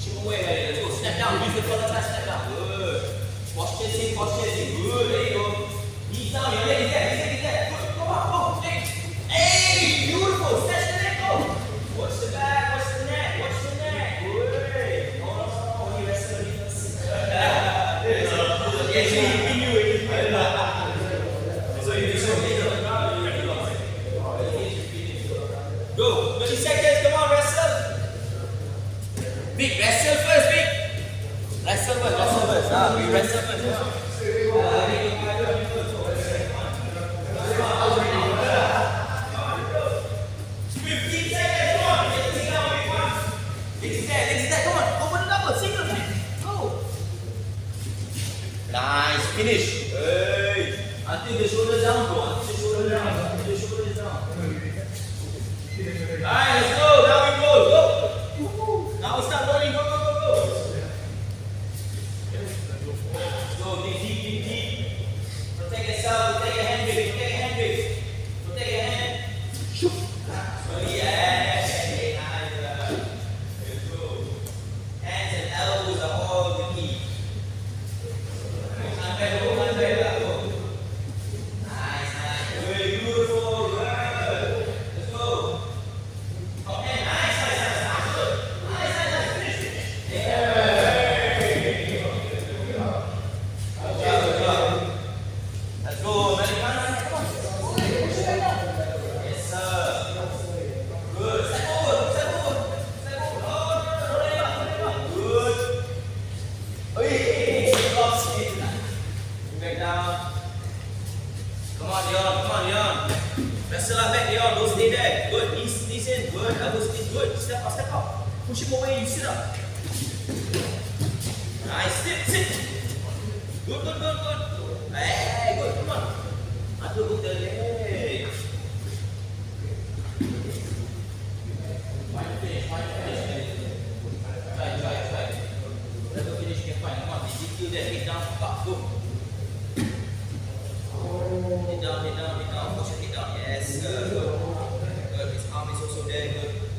Push him away, ready. Let's go. Step down. Use the front attack. Step down. Good. Watch chasing. Watch chasing. Good. There you go. Knees down. Your leg is there. He's there. Good. Go on. Go. Leg. Hey! Beautiful. Stretch the neck. Go. Watch the back. Watch the neck. Watch the neck. Good. No. When you wrestle the defense. Yes, he knew it. So you show me. Go. 30 seconds. Come on, wrestle. Big, wrestle first, big. Wrestle first. We wrestle first. Nice, finish. Hey. Until the shoulders down, bro. Until the shoulders down. Until the shoulders down. Alright, let's go. Now we go. Go. Now we start rolling. Go. Let's go. Deep. Protect yourself. Protect your hand, big. Protect your hand. Shoot. Yes. Nice. Let's go. Hands and elbows are all the key. Come on, Leon. Wrestle up back, Leon. Don't stay there. Good. Knees in. Good. Elbows in. Good. Step up. Push him away. You sit up. Nice. Sit. Good. Hey, good. Come on. Aduh, hook the leg. Fine finish. Try. Let the finish get fine. Come on. Did you there? Hit down. Go. Hit down. Push it down. Yes. Good. His arm is also there. Good.